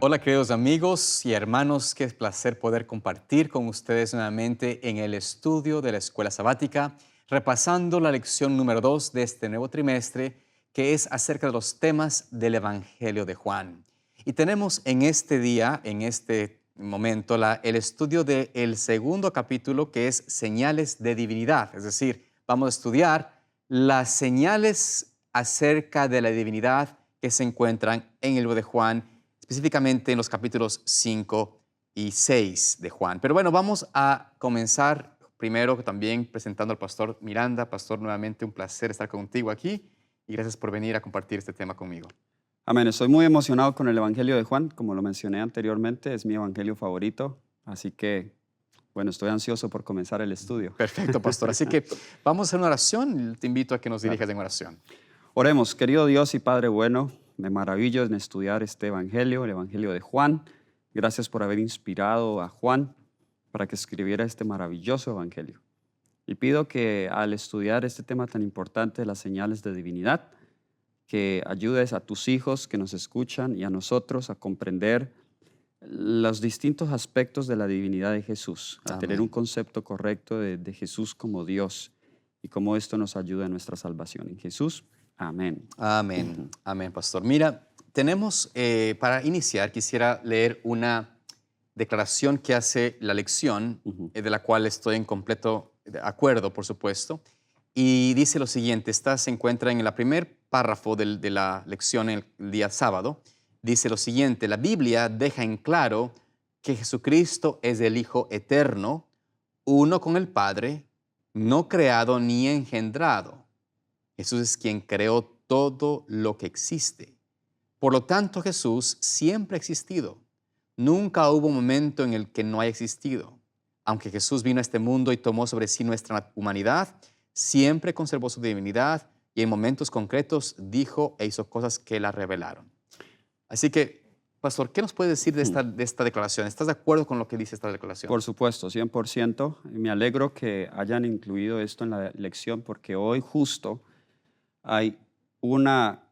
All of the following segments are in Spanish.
Hola queridos amigos y hermanos, qué placer poder compartir con ustedes nuevamente en el estudio de la Escuela Sabática, repasando la lección número 2 de este nuevo trimestre, que es acerca de los temas del Evangelio de Juan. Y tenemos en este día, en este momento, el estudio del segundo capítulo, que es señales de divinidad. Es decir, vamos a estudiar las señales acerca de la divinidad que se encuentran en el libro de Juan, específicamente en los capítulos 5 y 6 de Juan. Pero bueno, vamos a comenzar primero también presentando al pastor Miranda. Pastor, nuevamente un placer estar contigo aquí y gracias por venir a compartir este tema conmigo. Amén. Estoy muy emocionado con el Evangelio de Juan. Como lo mencioné anteriormente, es mi evangelio favorito. Así que, bueno, estoy ansioso por comenzar el estudio. Perfecto, pastor. Así que vamos a hacer una oración. Te invito a que nos dirijas en oración. Oremos, querido Dios y Padre bueno, me maravillo en estudiar este Evangelio, el Evangelio de Juan. Gracias por haber inspirado a Juan para que escribiera este maravilloso Evangelio. Y pido que al estudiar este tema tan importante de las señales de divinidad, que ayudes a tus hijos que nos escuchan y a nosotros a comprender los distintos aspectos de la divinidad de Jesús, a tener un Amén. concepto correcto de Jesús como Dios y cómo esto nos ayuda en nuestra salvación. En Jesús, amén. Amén. Amén, pastor. Mira, tenemos, para iniciar, quisiera leer una declaración que hace la lección, Ujú. de la cual estoy en completo acuerdo, por supuesto. Y dice lo siguiente, esta se encuentra en el primer párrafo de la lección el día sábado. Dice lo siguiente, la Biblia deja en claro que Jesucristo es el Hijo eterno, uno con el Padre, no creado ni engendrado. Jesús es quien creó todo lo que existe. Por lo tanto, Jesús siempre ha existido. Nunca hubo un momento en el que no haya existido. Aunque Jesús vino a este mundo y tomó sobre sí nuestra humanidad, siempre conservó su divinidad y en momentos concretos dijo e hizo cosas que la revelaron. Así que, pastor, ¿qué nos puede decir de Hmm. esta declaración? ¿Estás de acuerdo con lo que dice esta declaración? Por supuesto, 100%. Me alegro que hayan incluido esto en la lección porque hoy justo hay una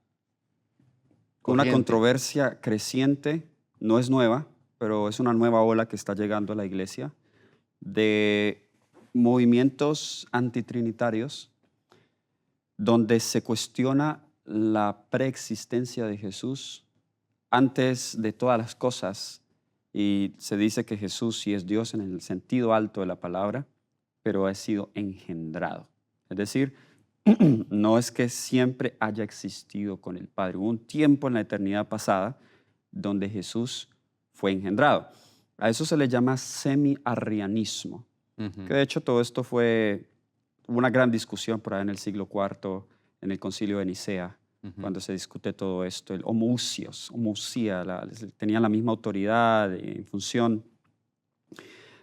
Corriente. controversia creciente, no es nueva, pero es una nueva ola que está llegando a la iglesia, de movimientos antitrinitarios donde se cuestiona la preexistencia de Jesús antes de todas las cosas y se dice que Jesús sí es Dios en el sentido alto de la palabra, pero ha sido engendrado. Es decir, no es que siempre haya existido con el Padre. Hubo un tiempo en la eternidad pasada donde Jesús fue engendrado. A eso se le llama semi-arrianismo, que Ujú. de hecho todo esto fue una gran discusión por ahí en el siglo IV, en el concilio de Nicea, Ujú. cuando se discute todo esto, el homousía, tenían la misma autoridad en función.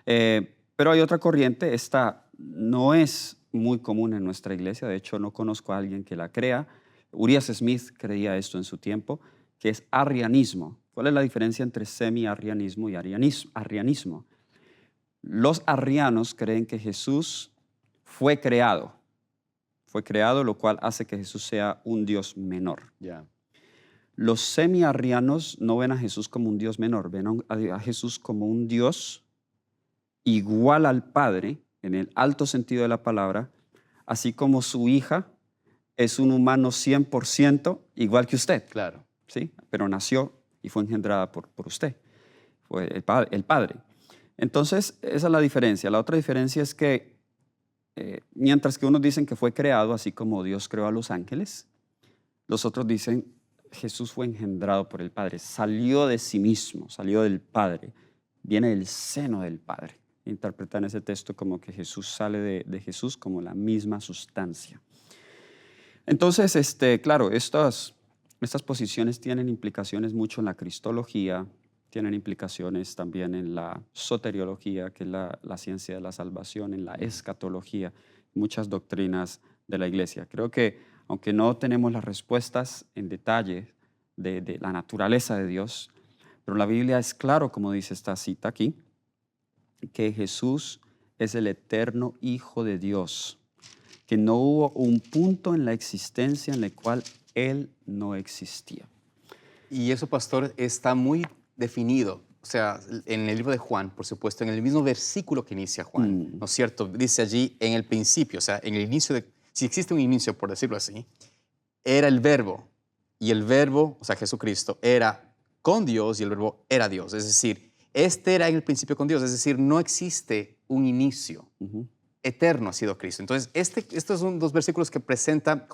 Pero hay otra corriente, esta no es muy común en nuestra iglesia, de hecho no conozco a alguien que la crea. Urias Smith creía esto en su tiempo, que es arrianismo. ¿Cuál es la diferencia entre semi-arrianismo y arrianismo? Los arrianos creen que Jesús fue creado, lo cual hace que Jesús sea un Dios menor. Ya. Los semi-arrianos no ven a Jesús como un Dios menor, ven a Jesús como un Dios igual al Padre, en el alto sentido de la palabra, así como su hija es un humano 100% igual que usted, Claro. ¿sí? Pero nació y fue engendrada por usted, fue el Padre. Entonces, esa es la diferencia. La otra diferencia es que mientras que unos dicen que fue creado, así como Dios creó a los ángeles, los otros dicen Jesús fue engendrado por el Padre, salió de sí mismo, salió del Padre, viene del seno del Padre. Interpretan ese texto como que Jesús sale de Jesús como la misma sustancia. Entonces, claro, estas posiciones tienen implicaciones mucho en la cristología, tienen implicaciones también en la soteriología, que es la ciencia de la salvación, en la escatología, muchas doctrinas de la iglesia. Creo que aunque no tenemos las respuestas en detalle de la naturaleza de Dios, pero la Biblia es claro, como dice esta cita aquí, que Jesús es el eterno Hijo de Dios, que no hubo un punto en la existencia en el cual Él no existía. Y eso, pastor, está muy definido, o sea, en el libro de Juan, por supuesto, en el mismo versículo que inicia Juan, ¿no es cierto? Dice allí, en el principio, o sea, en el inicio si existe un inicio, por decirlo así, era el verbo, y el verbo, o sea, Jesucristo, era con Dios y el verbo era Dios. Es decir, este era en el principio con Dios, es decir, no existe un inicio. Eterno ha sido Cristo. Entonces, estos son dos versículos que presenta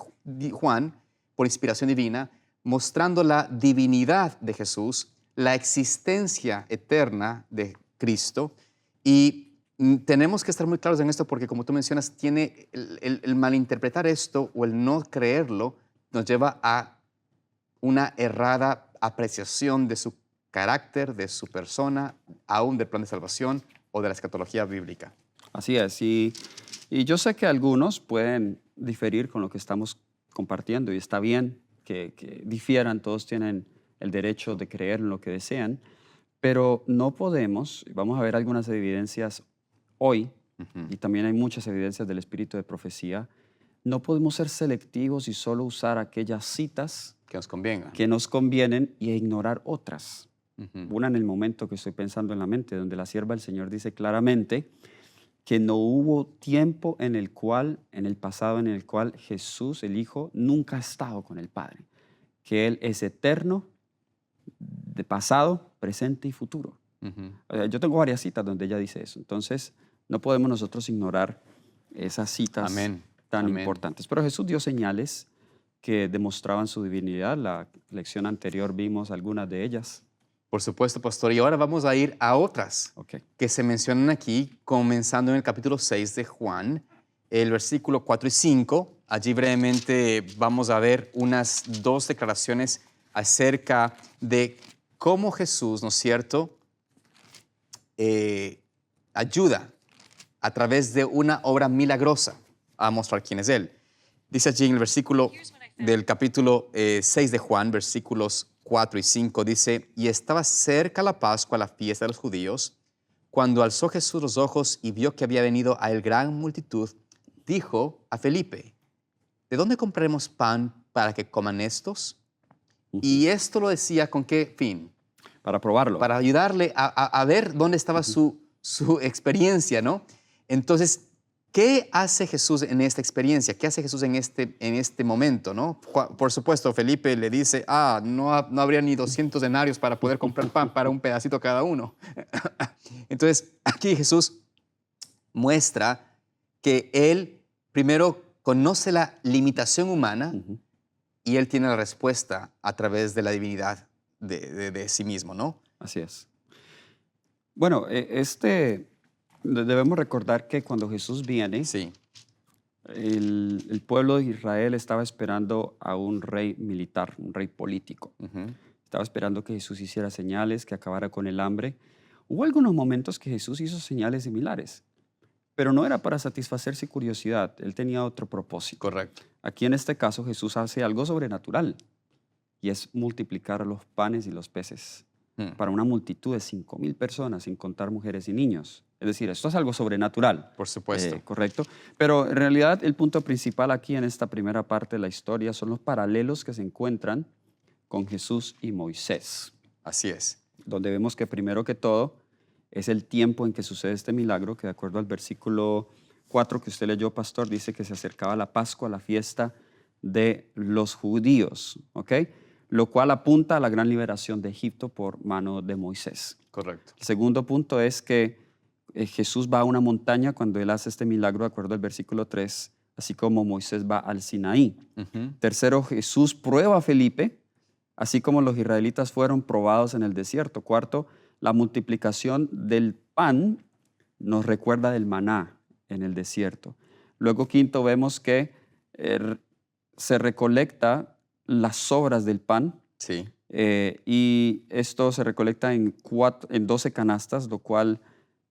Juan por inspiración divina, mostrando la divinidad de Jesús, la existencia eterna de Cristo. Y tenemos que estar muy claros en esto porque, como tú mencionas, tiene el malinterpretar esto o el no creerlo nos lleva a una errada apreciación de su carácter, de su persona, aún del plan de salvación o de la escatología bíblica. Así es, y yo sé que algunos pueden diferir con lo que estamos compartiendo y está bien que difieran, todos tienen el derecho de creer en lo que desean, pero no podemos, vamos a ver algunas evidencias hoy, y también hay muchas evidencias del espíritu de profecía, no podemos ser selectivos y solo usar aquellas citas que nos convienen y ignorar otras. Una en el momento que estoy pensando en la mente, donde la sierva del Señor dice claramente que no hubo tiempo en el pasado, en el cual Jesús, el Hijo, nunca ha estado con el Padre, que Él es eterno, de pasado, presente y futuro. Yo tengo varias citas donde ella dice eso, entonces no podemos nosotros ignorar esas citas tan importantes. Pero Jesús dio señales que demostraban su divinidad. La lección anterior vimos algunas de ellas. Por supuesto, pastor. Y ahora vamos a ir a otras que se mencionan aquí, comenzando en el capítulo 6 de Juan, el versículo 4 y 5. Allí brevemente vamos a ver unas dos declaraciones acerca de cómo Jesús, ¿no es cierto?, ayuda a través de una obra milagrosa a mostrar quién es Él. Dice allí en el versículo del capítulo 6 de Juan, versículos 4 y 5, dice, y estaba cerca la Pascua, la fiesta de los judíos, cuando alzó Jesús los ojos y vio que había venido a él gran multitud, dijo a Felipe, ¿de dónde compraremos pan para que coman estos? Y esto lo decía ¿con qué fin? Para probarlo. Para ayudarle a ver dónde estaba su experiencia, ¿no? Entonces, ¿qué hace Jesús en esta experiencia? ¿Qué hace Jesús en este momento, no? Por supuesto, Felipe le dice, no habría ni 200 denarios para poder comprar pan para un pedacito cada uno. Entonces, aquí Jesús muestra que Él primero conoce la limitación humana y Él tiene la respuesta a través de la divinidad de sí mismo, ¿no? Así es. Bueno, debemos recordar que cuando Jesús viene, el pueblo de Israel estaba esperando a un rey militar, un rey político. Estaba esperando que Jesús hiciera señales, que acabara con el hambre. Hubo algunos momentos que Jesús hizo señales similares, pero no era para satisfacer su curiosidad. Él tenía otro propósito. Correcto. Aquí en este caso Jesús hace algo sobrenatural y es multiplicar los panes y los peces para una multitud de 5,000 personas, sin contar mujeres y niños. Es decir, esto es algo sobrenatural. Por supuesto. Correcto. Pero en realidad el punto principal aquí en esta primera parte de la historia son los paralelos que se encuentran con Jesús y Moisés. Así es. Donde vemos que primero que todo es el tiempo en que sucede este milagro, que de acuerdo al versículo 4 que usted leyó, pastor, dice que se acercaba la Pascua, la fiesta de los judíos, ¿ok? Lo cual apunta a la gran liberación de Egipto por mano de Moisés. Correcto. El segundo punto es que Jesús va a una montaña cuando él hace este milagro, de acuerdo al versículo 3, así como Moisés va al Sinaí. Tercero, Jesús prueba a Felipe, así como los israelitas fueron probados en el desierto. Cuarto, la multiplicación del pan nos recuerda del maná en el desierto. Luego, quinto, vemos que se recolecta las sobras del pan. Sí. Y esto se recolecta en 12 canastas, lo cual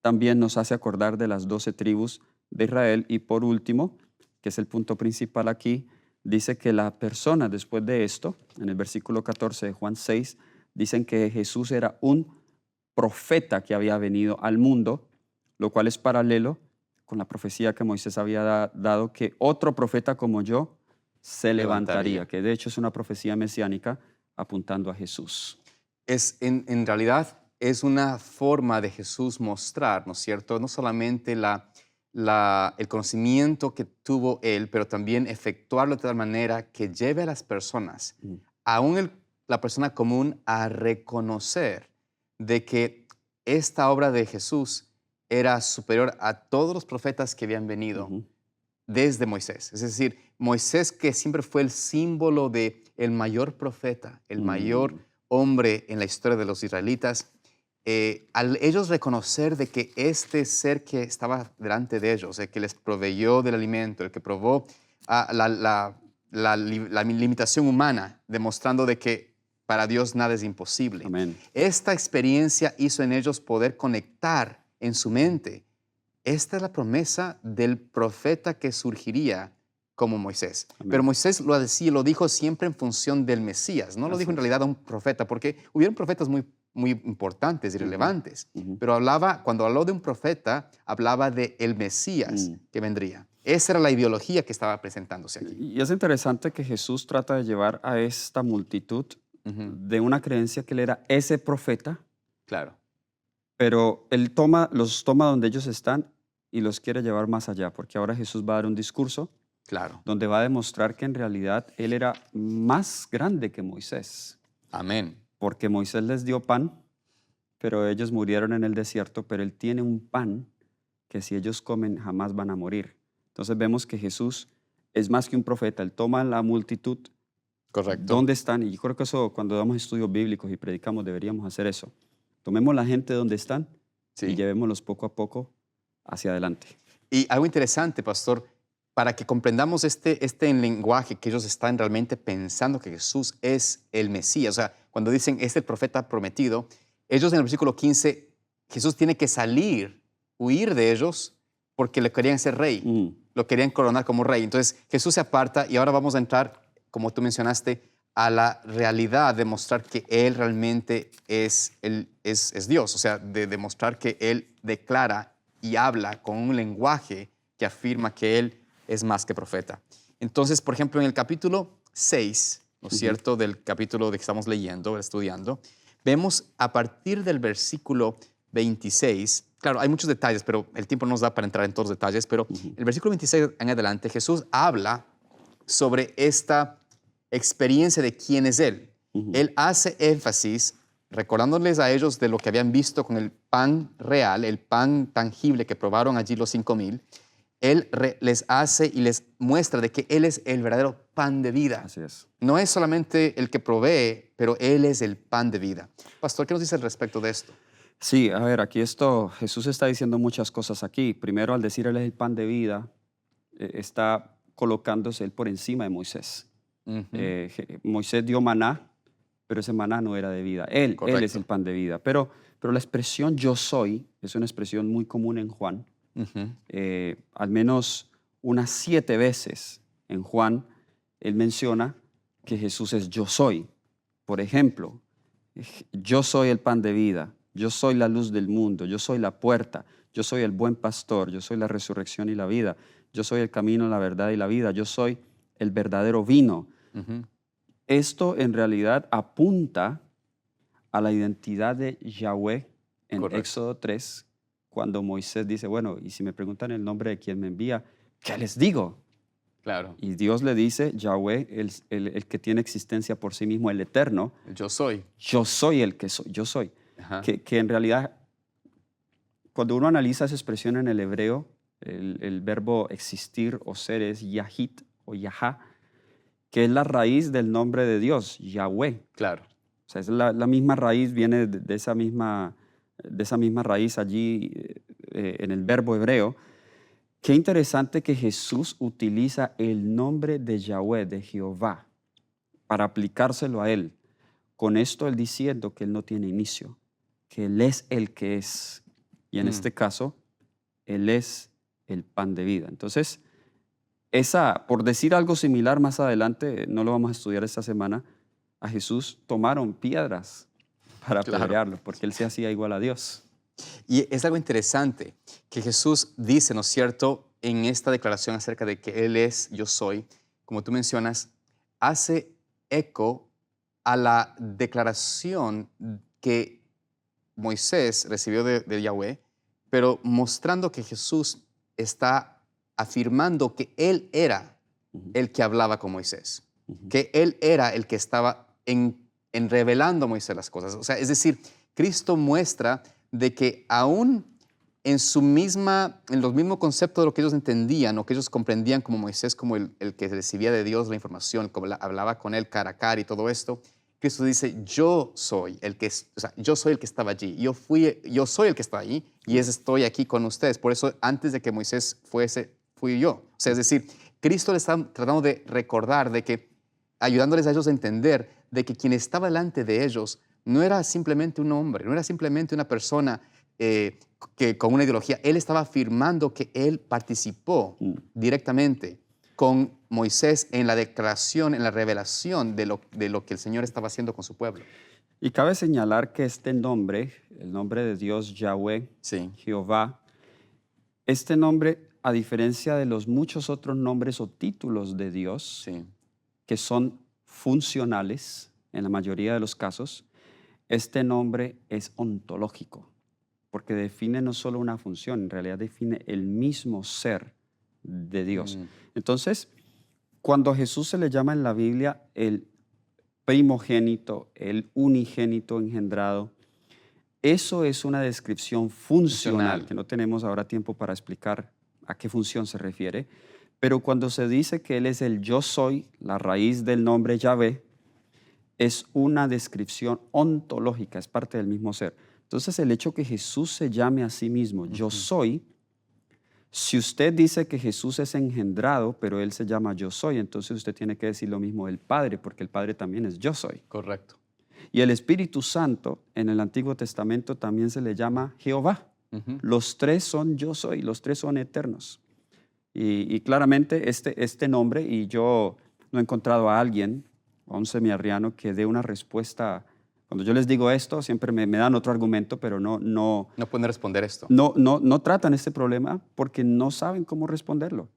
también nos hace acordar de las 12 tribus de Israel. Y por último, que es el punto principal aquí, dice que la persona después de esto, en el versículo 14 de Juan 6, dicen que Jesús era un profeta que había venido al mundo, lo cual es paralelo con la profecía que Moisés había dado, que otro profeta como yo se levantaría, que de hecho es una profecía mesiánica apuntando a Jesús. En realidad es una forma de Jesús mostrar, ¿no es cierto? No solamente el conocimiento que tuvo él, pero también efectuarlo de tal manera que lleve a las personas, Mm, aún la persona común, a reconocer de que esta obra de Jesús era superior a todos los profetas que habían venido ujú, desde Moisés. Es decir, Moisés, que siempre fue el símbolo de el mayor profeta, el mayor mm, hombre en la historia de los israelitas, al ellos reconocer de que este ser que estaba delante de ellos, el que les proveyó del alimento, el que probó la limitación humana, demostrando de que para Dios nada es imposible. amén. Esta experiencia hizo en ellos poder conectar en su mente. Esta es la promesa del profeta que surgiría como Moisés. Pero Amén. Moisés lo decía, lo dijo siempre en función del Mesías, no lo Así dijo en es. realidad a un profeta, porque hubieron profetas muy importantes y Ujú, relevantes, ujú, pero cuando habló de un profeta, hablaba de el Mesías mm. que vendría. Esa era la ideología que estaba presentándose aquí. Y es interesante que Jesús trata de llevar a esta multitud Ujú, de una creencia que él era ese profeta, claro, pero él los toma donde ellos están y los quiere llevar más allá, porque ahora Jesús va a dar un discurso claro. donde va a demostrar que en realidad él era más grande que Moisés, Amén. porque Moisés les dio pan, pero ellos murieron en el desierto, pero él tiene un pan que si ellos comen jamás van a morir. Entonces vemos que Jesús es más que un profeta, él toma la multitud Correcto. donde están, y yo creo que eso cuando damos estudios bíblicos y predicamos deberíamos hacer eso. Tomemos la gente donde están y Sí. llevémoslos poco a poco hacia adelante. Y algo interesante, pastor, para que comprendamos este lenguaje que ellos están realmente pensando que Jesús es el Mesías. O sea, cuando dicen, es el profeta prometido, ellos en el versículo 15, Jesús tiene que salir, huir de ellos, porque le querían ser rey, Mm, lo querían coronar como rey. Entonces Jesús se aparta y ahora vamos a entrar, como tú mencionaste, a la realidad de mostrar que Él realmente es Dios. O sea, de demostrar que Él declara y habla con un lenguaje que afirma que Él es más que profeta. Entonces, por ejemplo, en el capítulo 6, ¿no es ujú, cierto?, del capítulo de que estamos leyendo, estudiando, vemos a partir del versículo 26, claro, hay muchos detalles, pero el tiempo no nos da para entrar en todos los detalles, pero ujú, el versículo 26 en adelante, Jesús habla sobre esta experiencia de quién es Él. ujú. Él hace énfasis recordándoles a ellos de lo que habían visto con el pan real, el pan tangible que probaron allí los 5,000. Él les hace y les muestra de que Él es el verdadero pan de vida. Así es. No es solamente el que provee, pero Él es el pan de vida. Pastor, ¿qué nos dice al respecto de esto? Sí, a ver, aquí Jesús está diciendo muchas cosas aquí. Primero, al decir Él es el pan de vida, está colocándose Él por encima de Moisés. Ujú, Moisés dio maná, pero ese maná no era de vida. Él es el correcto. pan de vida. Pero la expresión yo soy es una expresión muy común en Juan. Ujú, Al menos unas 7 veces en Juan, él menciona que Jesús es yo soy. Por ejemplo, yo soy el pan de vida, yo soy la luz del mundo, yo soy la puerta, yo soy el buen pastor, yo soy la resurrección y la vida, yo soy el camino, la verdad y la vida, yo soy el verdadero vino. ujú, Esto en realidad apunta a la identidad de Yahweh en correcto. Éxodo 3, cuando Moisés dice, bueno, y si me preguntan el nombre de quien me envía, ¿qué les digo? Claro. Y Dios le dice, Yahweh, el que tiene existencia por sí mismo, el eterno, Yo soy. yo soy el que soy, yo soy. Ajá, Que en realidad, cuando uno analiza esa expresión en el hebreo, el verbo existir o ser es yahit o yahá, que es la raíz del nombre de Dios, Yahweh. claro. O sea, es la misma raíz, viene de esa misma raíz allí en el verbo hebreo. Qué interesante que Jesús utiliza el nombre de Yahweh, de Jehová, para aplicárselo a Él. Con esto Él diciendo que Él no tiene inicio, que Él es el que es. Y en Mm, este caso, Él es el pan de vida. Entonces, por decir algo similar más adelante, no lo vamos a estudiar esta semana, a Jesús tomaron piedras para claro. apedrearlo, porque Él se hacía igual a Dios. Y es algo interesante que Jesús dice, ¿no es cierto?, en esta declaración acerca de que Él es, yo soy, como tú mencionas, hace eco a la declaración que Moisés recibió de Yahweh, pero mostrando que Jesús está afirmando que Él era el que hablaba con Moisés, que Él era el que estaba en revelando a Moisés las cosas. O sea, es decir, Cristo muestra de que aún en los mismos conceptos de lo que ellos entendían o que ellos comprendían como Moisés, como el que recibía de Dios la información, como hablaba con él cara a cara y todo esto, Cristo dice, yo soy el que estaba allí, yo soy el que está allí y estoy aquí con ustedes. Por eso, antes de que Moisés fuese, fui yo. O sea, es decir, Cristo les está tratando de recordar, de que, ayudándoles a ellos a entender de que quien estaba delante de ellos no era simplemente un hombre, no era simplemente una persona que con una ideología. Él estaba afirmando que él participó directamente con Moisés en la declaración, en la revelación de lo que el Señor estaba haciendo con su pueblo. Y cabe señalar que este nombre, el nombre de Dios Yahweh, Sí. Jehová, este nombre, a diferencia de los muchos otros nombres o títulos de Dios, Sí. que son funcionales en la mayoría de los casos, este nombre es ontológico, porque define no solo una función, en realidad define el mismo ser de Dios. Entonces, cuando a Jesús se le llama en la Biblia el primogénito, el unigénito engendrado, eso es una descripción funcional, que no tenemos ahora tiempo para explicar a qué función se refiere, pero cuando se dice que Él es el yo soy, la raíz del nombre Yahvé, es una descripción ontológica, es parte del mismo ser. Entonces, el hecho que Jesús se llame a sí mismo, yo soy, si usted dice que Jesús es engendrado, pero Él se llama yo soy, entonces usted tiene que decir lo mismo del Padre, porque el Padre también es yo soy. Correcto. Y el Espíritu Santo en el Antiguo Testamento también se le llama Jehová. Los tres son yo soy, los tres son eternos. Y claramente este nombre, y yo no he encontrado a alguien, a un semiarriano, que dé una respuesta. Cuando yo les digo esto, siempre me dan otro argumento, pero no pueden responder esto. No tratan este problema porque no saben cómo responderlo.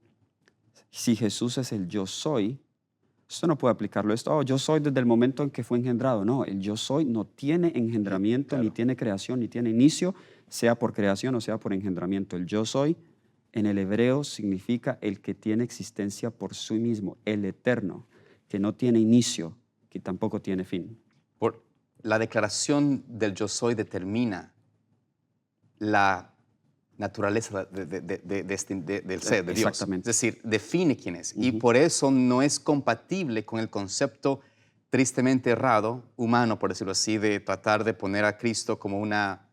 Si Jesús es el yo soy, usted no puede aplicarlo esto, yo soy desde el momento en que fue engendrado. No, el yo soy no tiene engendramiento, claro. Ni tiene creación, ni tiene inicio, sea por creación o sea por engendramiento. El yo soy en el hebreo significa el que tiene existencia por sí mismo, el eterno, que no tiene inicio, que tampoco tiene fin. La declaración del yo soy determina la naturaleza del ser, de Dios. Exactamente. Es decir, define quién es. Y por eso no es compatible con el concepto tristemente errado, humano, por decirlo así, de tratar de poner a Cristo como una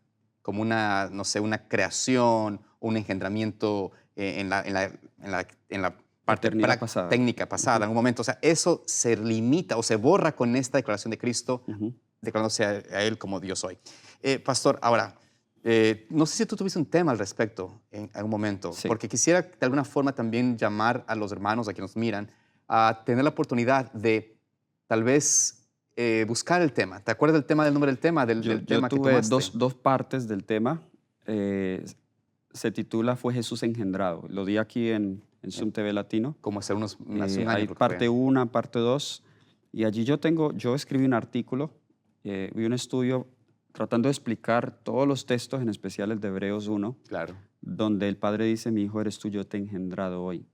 no sé, una creación, un engendramiento en la parte pasada. técnica pasada, en un momento. O sea, eso se limita o se borra con esta declaración de Cristo, declarándose a Él como Dios soy. Pastor, ahora, no sé si tú tuviste un tema al respecto en algún momento, Sí. porque quisiera de alguna forma también llamar a los hermanos a que nos miran a tener la oportunidad de tal vez buscar el tema. ¿Te acuerdas del nombre del tema? Del tema que tuve tomaste? dos partes del tema. Se titula Fue Jesús engendrado. Lo di aquí en Zoom TV Latino. Como hace hace un año. Hay parte 1, parte 2. Y allí yo escribí un artículo, vi un estudio tratando de explicar todos los textos, en especial el de Hebreos 1, Claro. donde el Padre dice, mi hijo eres tú, yo te he engendrado hoy.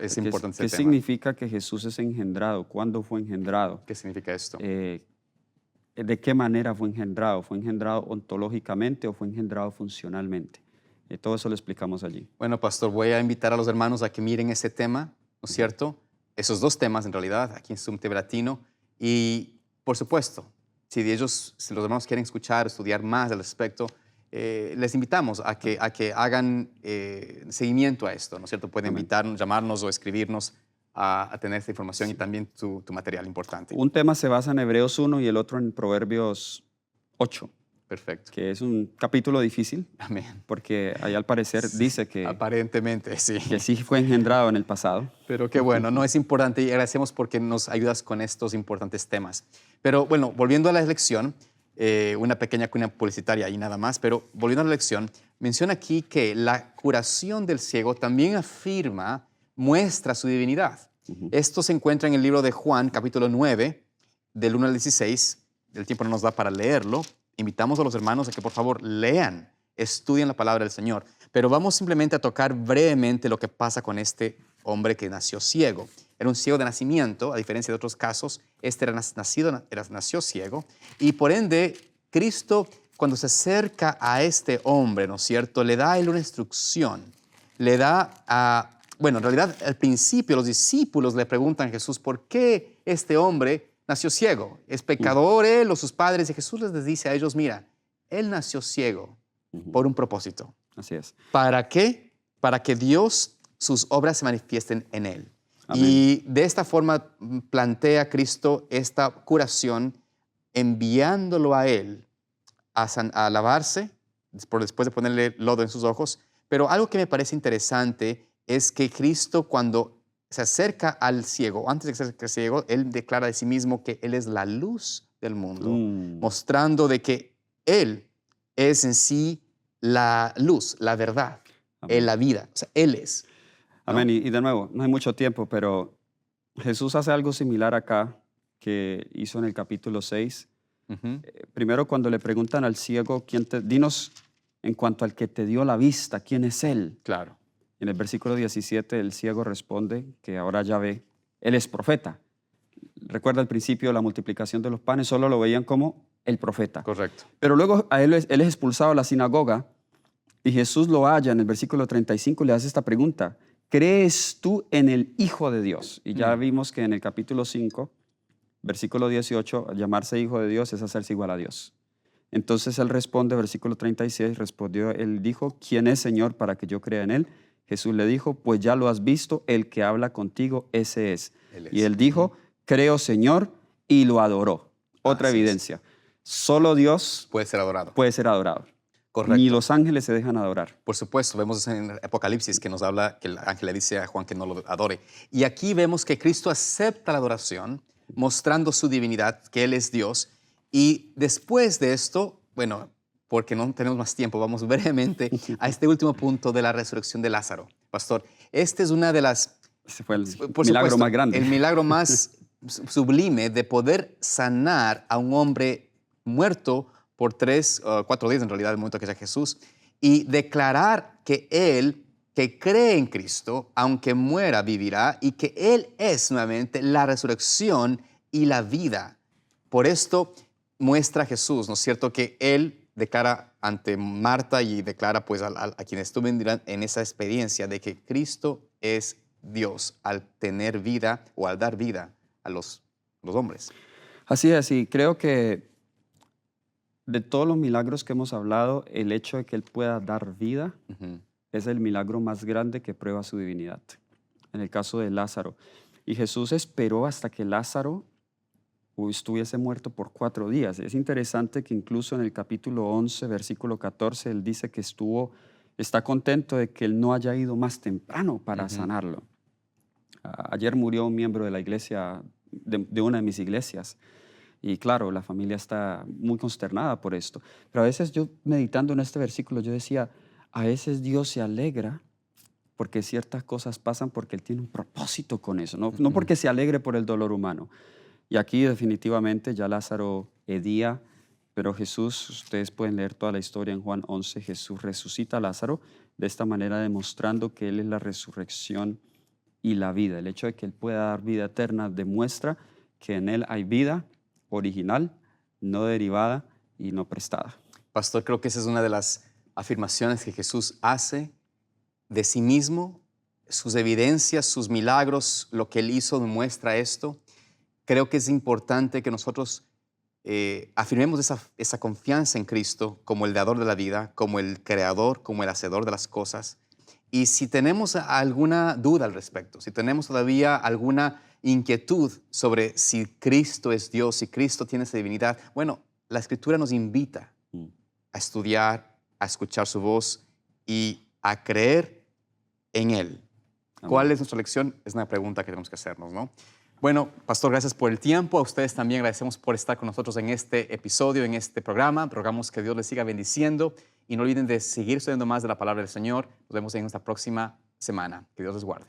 Es importante ¿Qué ese tema. significa que Jesús es engendrado? ¿Cuándo fue engendrado? ¿Qué significa esto? ¿De qué manera fue engendrado? ¿Fue engendrado ontológicamente o fue engendrado funcionalmente? Todo eso lo explicamos allí. Bueno, pastor, voy a invitar a los hermanos a que miren ese tema, ¿no es cierto? Esos dos temas, en realidad, aquí en Zoom TV Latino. Y, por supuesto, si los hermanos quieren escuchar, estudiar más al respecto, les invitamos a que hagan seguimiento a esto, ¿no es cierto? Pueden invitarnos, llamarnos o escribirnos a tener esta información y también tu material importante. Un tema se basa en Hebreos 1 y el otro en Proverbios 8. Perfecto. Que es un capítulo difícil. Amén. Porque ahí al parecer dice que... Aparentemente, sí. Que sí fue engendrado en el pasado. Pero qué bueno, no es importante y agradecemos porque nos ayudas con estos importantes temas. Pero bueno, volviendo a la lección, una pequeña cuña publicitaria y nada más, pero volviendo a la lección, menciona aquí que la curación del ciego también muestra su divinidad. Esto se encuentra en el libro de Juan, capítulo 9, del 1 al 16. El tiempo no nos da para leerlo. Invitamos a los hermanos a que por favor lean, estudien la palabra del Señor. Pero vamos simplemente a tocar brevemente lo que pasa con este hombre que nació ciego. Era un ciego de nacimiento, a diferencia de otros casos. Este nació ciego. Y por ende, Cristo, cuando se acerca a este hombre, ¿no es cierto?, le da a él una instrucción. Le da bueno, en realidad, al principio los discípulos le preguntan a Jesús, ¿por qué este hombre nació ciego? ¿Es pecador él o sus padres? Y Jesús les dice a ellos, mira, él nació ciego por un propósito. Así es. ¿Para qué? Para que Dios, sus obras se manifiesten en él. Amén. Y de esta forma plantea Cristo esta curación enviándolo a él a lavarse, después de ponerle lodo en sus ojos. Pero algo que me parece interesante es que Cristo, cuando se acerca al ciego, antes de que se acerque al ciego, él declara de sí mismo que él es la luz del mundo, mostrando de que él es en sí la luz, la verdad, la vida. O sea, él es. ¿No? Amén. Y de nuevo, no hay mucho tiempo, pero Jesús hace algo similar acá que hizo en el capítulo 6. Primero, cuando le preguntan al ciego, dinos en cuanto al que te dio la vista, ¿quién es él? Claro. En el versículo 17, el ciego responde que ahora ya ve, él es profeta. Recuerda al principio la multiplicación de los panes, solo lo veían como el profeta. Correcto. Pero luego él es expulsado a la sinagoga y Jesús lo halla en el versículo 35 y le hace esta pregunta, ¿crees tú en el Hijo de Dios? Y ya vimos que en el capítulo 5, versículo 18, llamarse Hijo de Dios es hacerse igual a Dios. Entonces él responde, versículo 36, él dijo, ¿quién es Señor para que yo crea en él? Jesús le dijo, pues ya lo has visto, el que habla contigo, ese es. Y él dijo, creo Señor, y lo adoró. Otra evidencia. Solo Dios puede ser adorado. Puede ser adorado. Correcto. Ni los ángeles se dejan adorar. Por supuesto, vemos en Apocalipsis que nos habla que el ángel le dice a Juan que no lo adore. Y aquí vemos que Cristo acepta la adoración, mostrando su divinidad, que Él es Dios. Y después de esto, bueno, porque no tenemos más tiempo, vamos brevemente a este último punto de la resurrección de Lázaro. Pastor, este es una de las... Ese fue el milagro más grande. El milagro más sublime de poder sanar a un hombre muerto por 4 días, en realidad, el momento que sea Jesús, y declarar que él, que cree en Cristo, aunque muera, vivirá, y que Él es nuevamente la resurrección y la vida. Por esto muestra Jesús, ¿no es cierto?, que Él declara ante Marta y declara pues a quienes estuvieron en esa experiencia de que Cristo es Dios al tener vida o al dar vida a los hombres. Así es, y creo que de todos los milagros que hemos hablado, el hecho de que Él pueda dar vida es el milagro más grande que prueba su divinidad. En el caso de Lázaro. Y Jesús esperó hasta que Lázaro estuviese muerto por 4 días. Es interesante que incluso en el capítulo 11, versículo 14, Él dice que está contento de que Él no haya ido más temprano para sanarlo. Ayer murió un miembro de la iglesia, de una de mis iglesias. Y claro, la familia está muy consternada por esto. Pero a veces yo, meditando en este versículo, yo decía, a veces Dios se alegra porque ciertas cosas pasan porque Él tiene un propósito con eso, no porque se alegre por el dolor humano. Y aquí definitivamente ya Lázaro hedía, pero Jesús, ustedes pueden leer toda la historia en Juan 11, Jesús resucita a Lázaro de esta manera demostrando que Él es la resurrección y la vida. El hecho de que Él pueda dar vida eterna demuestra que en Él hay vida original, no derivada y no prestada. Pastor, creo que esa es una de las afirmaciones que Jesús hace de sí mismo, sus evidencias, sus milagros, lo que Él hizo demuestra esto. Creo que es importante que nosotros afirmemos esa confianza en Cristo como el dador de la vida, como el creador, como el hacedor de las cosas. Y si tenemos alguna duda al respecto, si tenemos todavía alguna inquietud sobre si Cristo es Dios, si Cristo tiene esa divinidad, bueno, la Escritura nos invita a estudiar, a escuchar su voz y a creer en Él. Amén. ¿Cuál es nuestra lección? Es una pregunta que tenemos que hacernos, ¿no? Bueno, Pastor, gracias por el tiempo. A ustedes también agradecemos por estar con nosotros en este episodio, en este programa. Rogamos que Dios les siga bendiciendo y no olviden de seguir estudiando más de la palabra del Señor. Nos vemos en nuestra próxima semana. Que Dios les guarde.